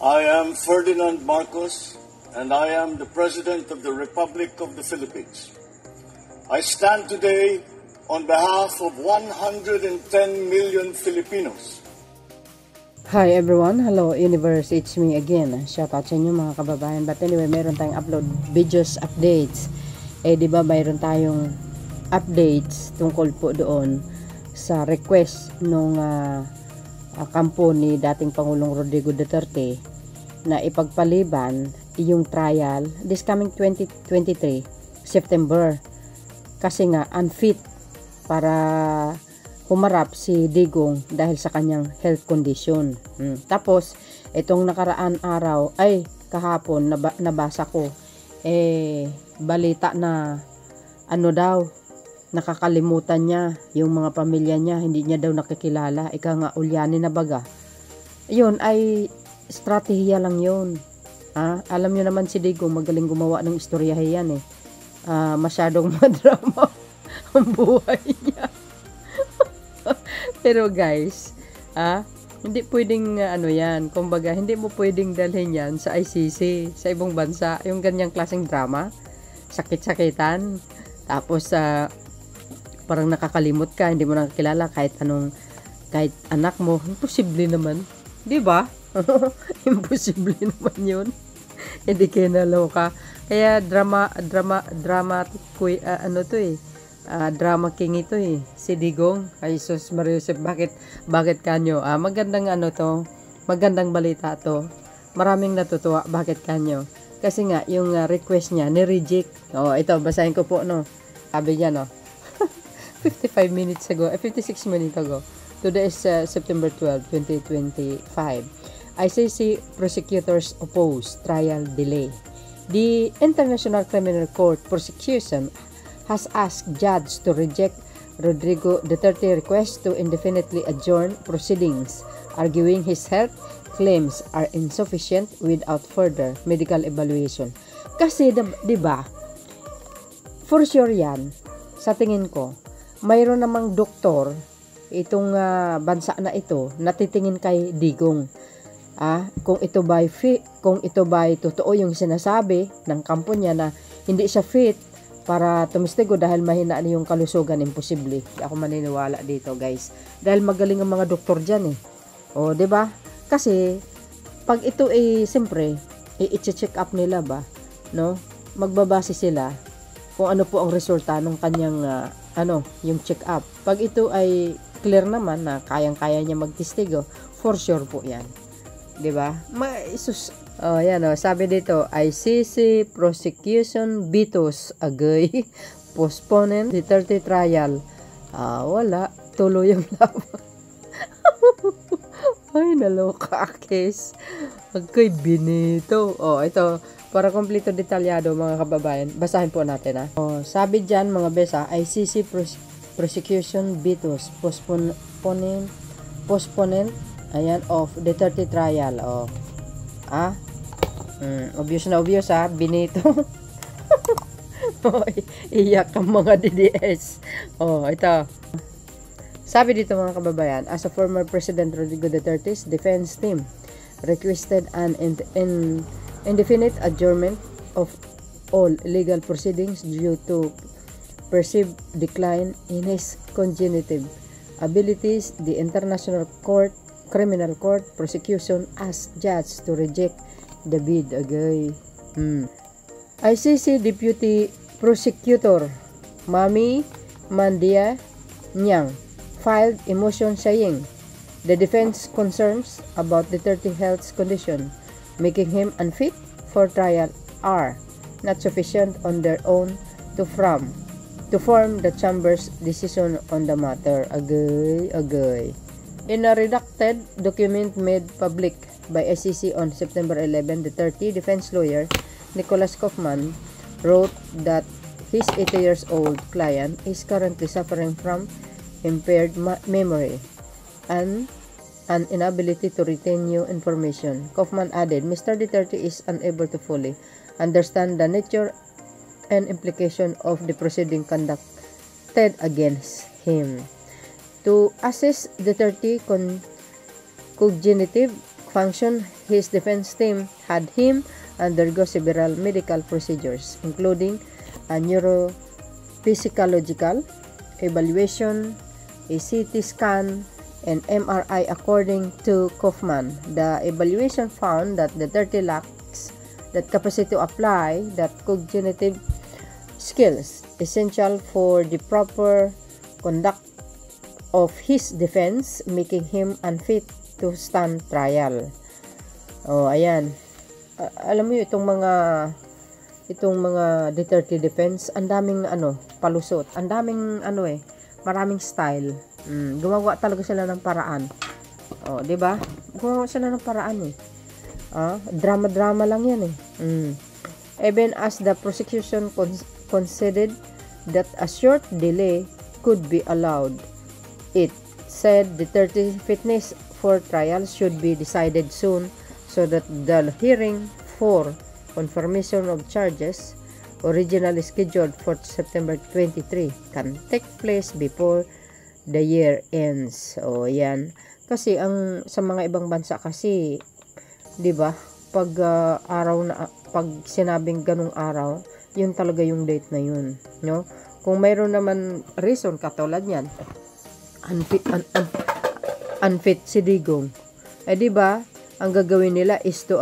I am Ferdinand Marcos, and I am the President of the Republic of the Philippines. I stand today on behalf of 110 million Filipinos. Hi everyone, hello universe, it's me again. Shout out sa inyo mga kababayan. But anyway, meron tayong upload videos, updates. Di ba mayroon tayong updates tungkol po doon sa request nung kampo ni dating Pangulong Rodrigo Duterte na ipagpaliban yung trial this coming 2023 September kasi nga unfit para humarap si Digong dahil sa kanyang health condition. Tapos itong nakaraan araw ay kahapon nabasa ko balita na ano daw, nakakalimutan niya yung mga pamilya niya, hindi niya daw nakikilala, ika nga ulyanin na baga. Yun ay strategiya lang yun. Alam niyo naman si Digong magaling gumawa ng istoryahan masyadong madrama ang buhay niya. Pero guys, hindi pwedeng yan, kumbaga hindi mo pwedeng dalhin yan sa ICC, sa ibang bansa, yung ganyang klaseng drama, sakit-sakitan, tapos parang nakakalimot ka, hindi mo nakakilala kahit anak mo, imposible naman, di ba? Imposible naman yun. Hindi kayo naloka. Kaya dramatic drama king ito si Digong. Ay sus Mariusep, bakit kanyo? Magandang magandang balita to. Maraming natutuwa, bakit kanyo? Kasi nga yung request niya ni-reject. Ito basahin ko po Sabi niya 56 minutes ago. Today is September 12, 2025. ICC prosecutors oppose trial delay. The International Criminal Court prosecution has asked judge to reject Rodrigo Duterte request to indefinitely adjourn proceedings, arguing his health claims are insufficient without further medical evaluation. Kasi, di ba, for sure yan, sa tingin ko, mayroon namang doktor, itong bansa na ito, natitingin kay Digong. Kung ito ba'y totoo yung sinasabi ng kampo niya na hindi siya fit para tumistigo dahil mahina na yung kalusugan, imposible. Hindi ako maniniwala dito, guys. Dahil magaling ang mga doktor dyan di ba? Kasi pag ito siyempre, i-check up nila ba, no? Magbabase sila kung ano po ang resulta ng kanyang yung check up. Pag ito ay clear naman na kayang-kaya niya magtistigo, for sure po 'yan. 'Di ba? Sabi dito, ICC prosecution vetoes agay postponement Duterte trial. Wala, tuloy ang laban. Ay, naloka case. Agay binito. Ito, para kompleto detalyado mga kababayan, basahin po natin sabi diyan mga besa, ICC prosecution vetoes postponement of Duterte trial. Obvious na obvious binito. Iyak ang mga DDS. Ito. Sabi dito mga kababayan, as a former President Rodrigo Duterte's defense team requested an indefinite adjournment of all legal proceedings due to perceived decline in his cognitive abilities, the International Criminal Court prosecution asked judge to reject the bid agay. ICC Deputy Prosecutor Mami Mandia Nyang filed a motion saying the defense concerns about Duterte health condition making him unfit for trial are not sufficient on their own to form the chamber's decision on the matter. Agay. In a redacted document made public by ICC on September 11, the Duterte defense lawyer Nicholas Kaufman wrote that his 80 years old client is currently suffering from impaired memory and an inability to retain new information. Kaufman added, Mr. Duterte is unable to fully understand the nature and implication of the proceeding conducted against him. To assess Duterte cognitive malfunction, his defense team had him undergo several medical procedures, including a neurophysiological evaluation, a CT scan, and MRI. According to Kaufman, the evaluation found that Duterte lacks that capacity to apply that cognitive skills essential for the proper conduct of his defense, making him unfit to stand trial. Ayan. Alam mo itong mga Duterte defense, ang daming palusot, ang daming maraming style. Gumawa talaga sila ng paraan. 'Di ba? Gumawa sila ng paraan drama-drama lang 'yan Even as the prosecution conceded that a short delay could be allowed, it said Duterte fitness for trial should be decided soon so that the hearing for confirmation of charges, originally scheduled for September 23, can take place before the year ends. Yan. Kasi sa mga ibang bansa kasi, 'di ba? Pag pag sinabing ganung araw, yun talaga yung date na yun, no? Kung mayroon naman reason katulad niyan, unfit si Digong. 'Di ba? Ang gagawin nila is to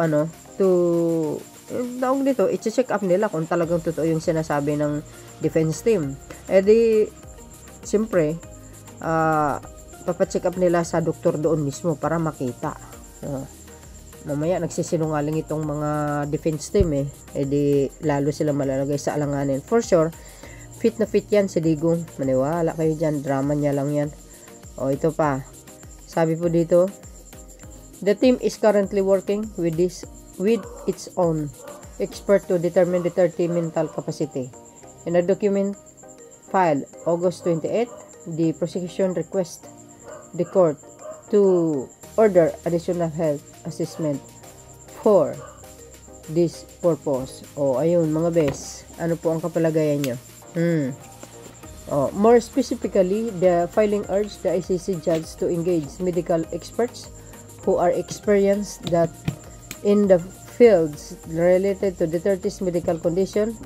i-check up nila kung talagang totoo yung sinasabi ng defense team. Siyempre, papacheck up nila sa doktor doon mismo para makita. Mamaya nagsisinungaling itong mga defense team lalo sila malalagay sa alanganin. For sure, fit na fit yan si Digong. Maniwala kayo dyan, drama niya lang yan. Ito pa. Sabi po dito, the team is currently working with its own expert to determine the Duterte mental capacity. In a document filed August 28, the prosecution request the court to order additional health assessment for this purpose. Ayun mga bes, ano po ang kapalagayan nyo? More specifically, the filing urged the ICC judge to engage medical experts who are experienced that in the fields related to Duterte's medical condition.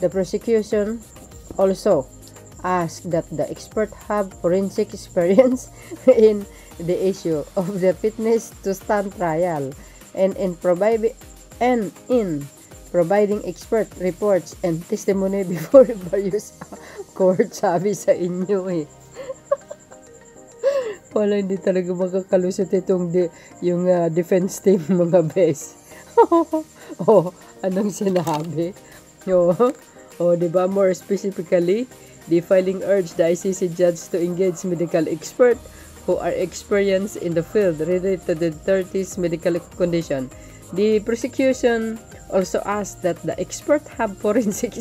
The prosecution also asked that the expert have forensic experience in the issue of the fitness to stand trial and in providing expert reports and testimony before various court. Sabi sa inyo wala, hindi talaga makakalusot itong yung defense team mga bes. Anong sinabi? Diba? More specifically, the filing urged the ICC judge to engage medical expert who are experienced in the field related to the Duterte's medical condition. The prosecution also asked that the expert have forensic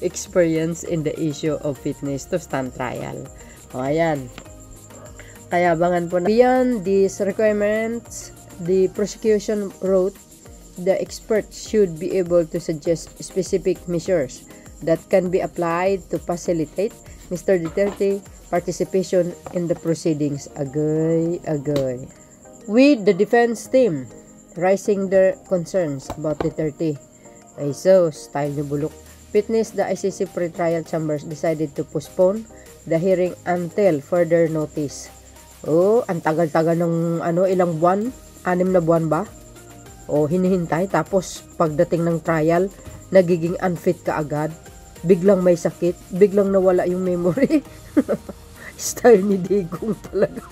experience in the issue of fitness to stand trial. Ayan. Kaya abangan po na. Beyond these requirements, the prosecution wrote, the expert should be able to suggest specific measures that can be applied to facilitate Mr. Duterte participation in the proceedings. Agay. With the defense team raising their concerns about Duterte. So, style ni Bulok. Witness, the ICC pre-trial chambers decided to postpone the hearing until further notice. Ang tagal-tagal ng ilang buwan? 6 na buwan ba? Hinihintay, tapos pagdating ng trial, nagiging unfit ka agad. Biglang may sakit, biglang nawala yung memory. Style ni Digong talaga.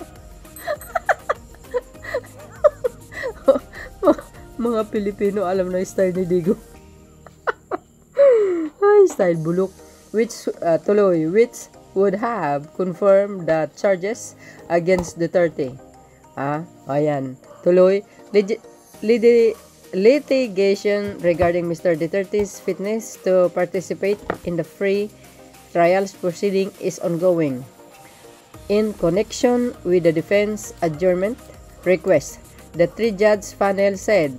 Mga Pilipino alam na yung style ni Digong. Style Bulok. Which would have confirmed the charges against Duterte. Ayan. Tuloy. Litigation regarding Mr. Duterte's fitness to participate in the free trials proceeding is ongoing. In connection with the defense adjournment request, the three-judge panel said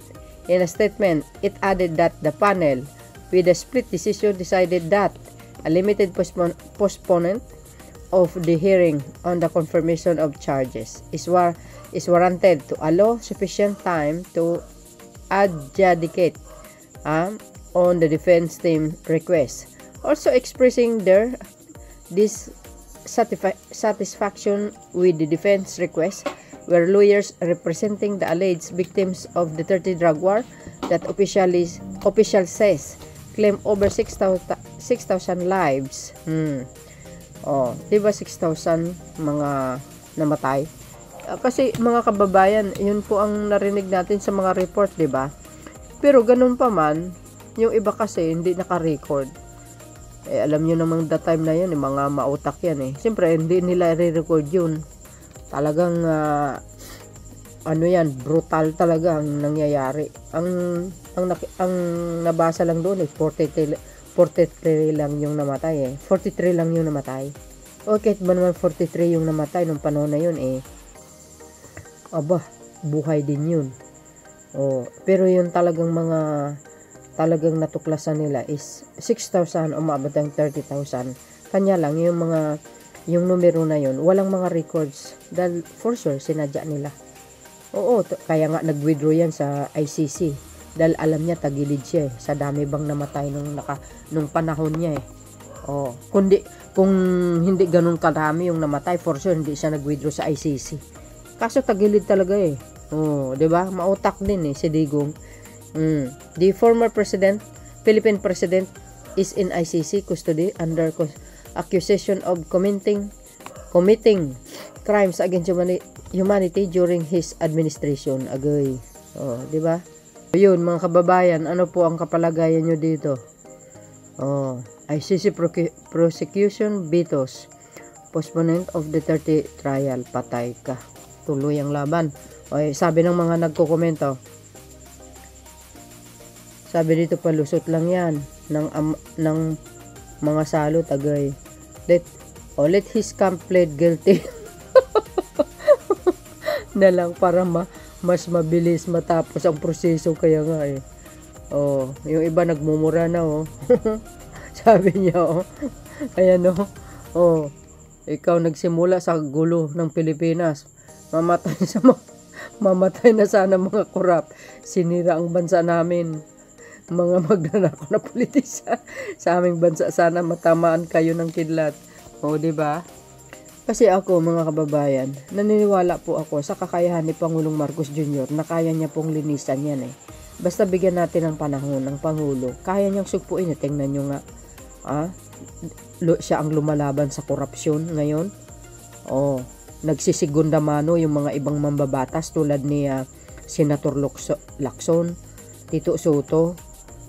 in a statement, it added that the panel, with a split decision, decided that a limited postponement of the hearing on the confirmation of charges is warranted to allow sufficient time to adjudicate on the defense team request, also expressing their dissatisfaction with the defense request, where lawyers representing the alleged victims of the 30 drug war that official says claim over 6,000 lives. Diba 6,000 mga namatay? Kasi mga kababayan, yun po ang narinig natin sa mga report, diba? Pero ganun pa man, yung iba kasi hindi naka-record. Alam nyo namang that time na yun, mga mautak yan Siyempre, hindi nila i-record yun. Talagang ano yan, brutal talaga ang nangyayari. Ang nabasa lang doon 43 lang yung namatay 43 lang yung namatay. Okay, ba naman 43 yung namatay nung panahon na yun aba, buhay din yun. Pero yun talagang talagang natuklasan nila is 6,000 umabot ng 30,000. Kanya lang yung numero na yun, walang mga records dahil for sure sinadya nila. Kaya nga nag-withdraw yan sa ICC dahil alam niya tagilid siya sa dami bang namatay nung panahon niya kung hindi ganun kadami yung namatay, for sure hindi siya nag-withdraw sa ICC. Kaso tagilid talaga diba? Mautak din si Digong. The former Philippine president is in ICC custody under accusation of committing crimes against humanity during his administration. Agoy. Di ba? Yun, mga kababayan, ano po ang kapalagayan nyo dito? ICC prosecution vetoes postponement of the 30 trial. Patay ka. Tuloy ang laban. Sabi ng mga nagko-komento, sabi dito, palusot lang yan ng mga salot. Agay. Let his camp plead guilty na lang para mas mabilis matapos ang proseso. Kaya nga yung iba nagmumura na sabi niya ayan ikaw nagsimula sa gulo ng Pilipinas, mamatay na sana mga korap, sinira ang bansa namin, mga magnanakaw na politisa sa aming bansa, sana matamaan kayo ng kidlat. Diba? Kasi ako, mga kababayan, naniniwala po ako sa kakayahan ni Pangulong Marcos Jr. na kaya niya pong linisan yan Basta bigyan natin ng panahon ng Pangulo. Kaya niyang sugpuin Tingnan nyo nga. Siya ang lumalaban sa korupsyon ngayon. Nagsisigunda mano yung mga ibang mambabatas tulad ni Senator Lacson, Tito Soto.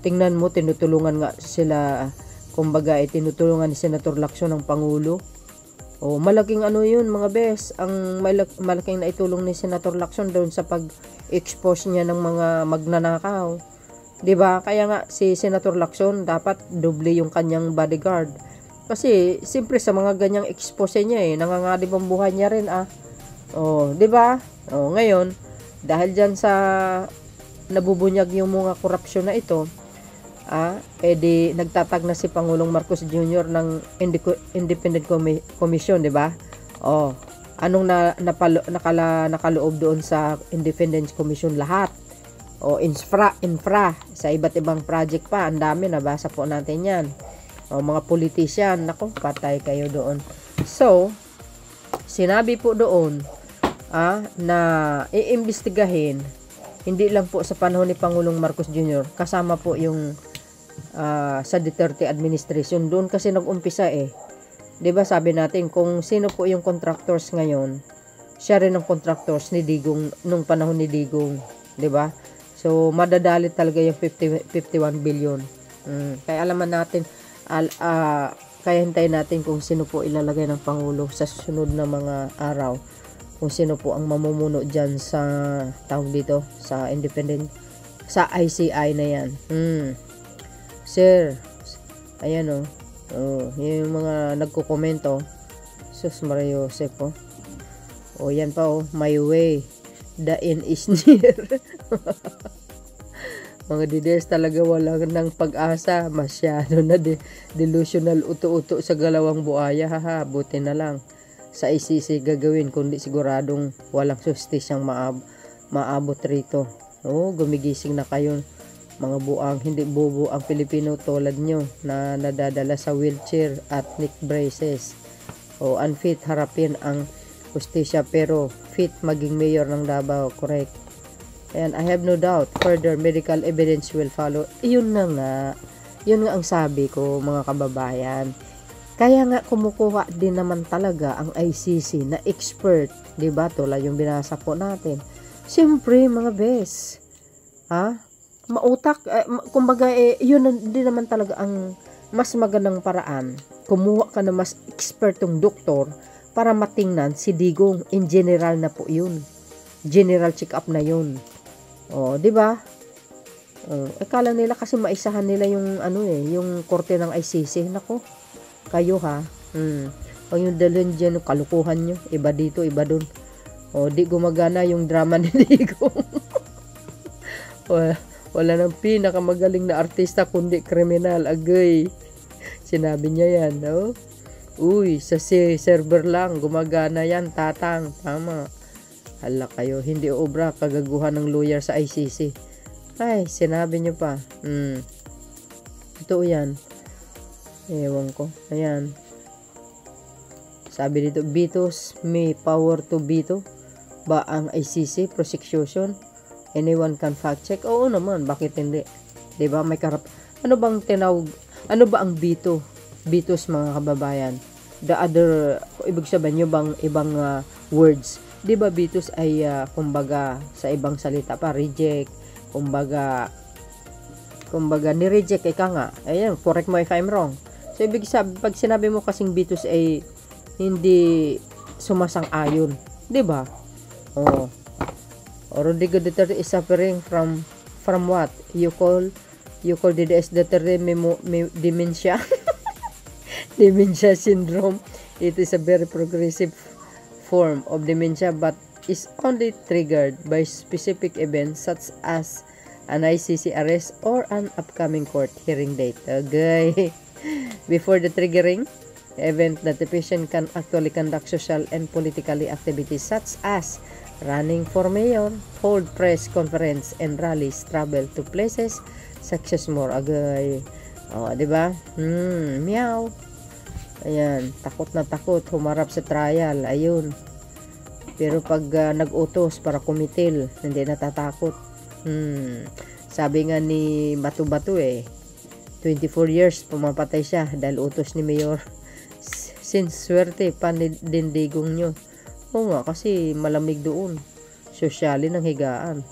Tingnan mo, tinutulungan nga sila, kumbaga tinutulungan ni Senator Lacson ng Pangulo. Malaking yun mga bes, ang malaking naitulong ni Senator Lacson doon sa pag-expose niya ng mga magnanakaw. Diba? Kaya nga si Senator Lacson dapat doble yung kanyang bodyguard. Kasi siyempre sa mga ganyang expose niya nangangalib ang buhay niya rin diba? Ngayon, dahil dyan sa nabubunyag yung mga korupsyon na ito, di nagtatag na si Pangulong Marcos Jr. ng Independent Commission, di ba? Anong nakaloob doon sa Independent Commission? Lahat. Infra sa iba't ibang project pa, ang dami, nabasa po natin yan. Mga politician, nako, patay kayo doon. So, sinabi po doon na iimbestigahin, hindi lang po sa panahon ni Pangulong Marcos Jr., kasama po yung sa Duterte administration. Doon kasi nag-umpisa 'di ba? Sabi natin kung sino po yung contractors ngayon, siya rin ang contractors ni Digong nung panahon ni Digong, 'di ba? So madadalit talaga yung 51 billion. Kaya alaman natin kaya hintayin natin kung sino po ilalagay ng Pangulo sa susunod na mga araw, kung sino po ang mamumuno dyan sa tawag dito, sa independent, sa ICI na yan. Sir, ayan yung mga nagko-komento, Sus Maria Joseph yan pa my way, the end is near. Mga DDS talaga wala nang pag-asa. Masyado na delusional uto-uto sa galawang buhaya. Haha, buti na lang. Sa ICC gagawin kundi siguradong walang sustisyang maabot rito. Oh, gumigising na kayo. Mga buang, hindi bobo ang Pilipino tulad nyo na nadadala sa wheelchair at neck braces. O unfit harapin ang justisya pero fit maging mayor ng Davao. Correct. And I have no doubt further medical evidence will follow. Yun nga ang sabi ko, mga kababayan. Kaya nga kumukuha din naman talaga ang ICC na expert, 'di ba? Tulad yung binasa po natin. Siyempre, mga bes. Mautak, kumbaga yun din naman talaga ang mas magandang paraan. Kumuha ka na mas expertong doktor para matingnan si Digong. In general na po yun. General check-up na yun. Oh, 'di ba? Akala nila kasi maisahan nila yung yung korte ng ICC. Nako. Kayo ha. Pag yung dalhin diyan yung kalukuhan nyo, iba dito, iba doon. Di gumagana yung drama ni Digong. Wala nang pinakamagaling na artista kundi kriminal. Agay. Sinabi niya yan, no? Uy, sa server lang gumagana yan, tatang. Tama. Hala kayo, hindi obra kagaguhan ng lawyer sa ICC. Ay, sinabi nyo pa. Ito yan. Ewan ko. Ayan. Sabi dito, Bitos, may power to veto ba ang ICC prosecution? Anyone can fact check? Oo naman, bakit hindi? 'Di ba? May ano bang tinawag? Ano ba ang veto? Bitos, mga kababayan. The other, ibig sabihin nyo bang ibang words? Di ba bitos ay kumbaga sa ibang salita pa reject, kumbaga ni-reject ka nga. Ayan, correct mo if I'm wrong. So ibig sabihin, pag sinabi mo kasing bitos ay hindi sumasang-ayon, di ba? Rodrigo Duterte is suffering from what? You call DDS Duterte dementia. Dementia syndrome. It is a very progressive form of dementia but is only triggered by specific events such as an ICC arrest or an upcoming court hearing date. Okay. Before the triggering event, the patient can actually conduct social and political activities such as running for mayor, hold press conference and rallies, travel to places such as more. Agay. Diba? Meow. Ayan, takot na takot, humarap sa trial, ayun. Pero pag nag-utos para kumitil, hindi natatakot. Sabi nga ni Bato-Bato 24 years pumapatay siya dahil utos ni Mayor. Sinswerte pa din Digong nyo. Oo nga, kasi malamig doon. Sosyali ng higaan.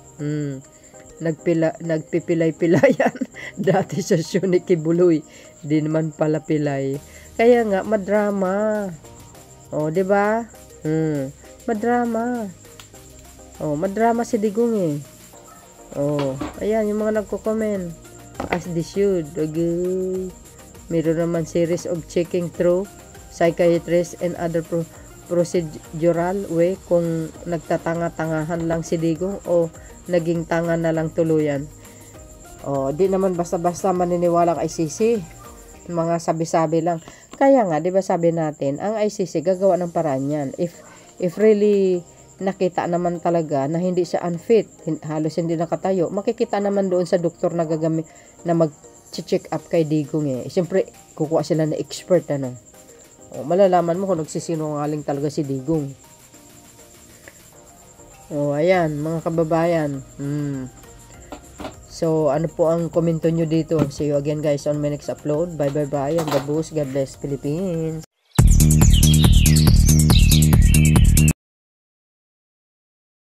Nagpipilay-pilayan. Dati sa Suni Kibuloy, di naman pala pilay. Kaya nga, madrama. Di ba? Madrama. Madrama si Digong ayan, yung mga nagko-comment. As they should. Okay. Meron naman series of checking through psychiatrist and other procedural way kung nagtatanga-tangahan lang si Digong o naging tanga na lang tuluyan. Di naman basta-basta maniniwala kay ICC. Mga sabi-sabi lang. Kaya nga, di ba sabi natin, ang ICC gagawa ng paraan yan. If really nakita naman talaga na hindi siya unfit, halos hindi nakatayo, makikita naman doon sa doktor na gagamit na mag-check up kay Digong Siyempre, kukuha sila na expert, malalaman mo kung nagsisinungaling talaga si Digong. Ayan, mga kababayan. So, ano po ang komento nyo dito? See you again guys on my next upload. Bye bye bye and God bless Philippines.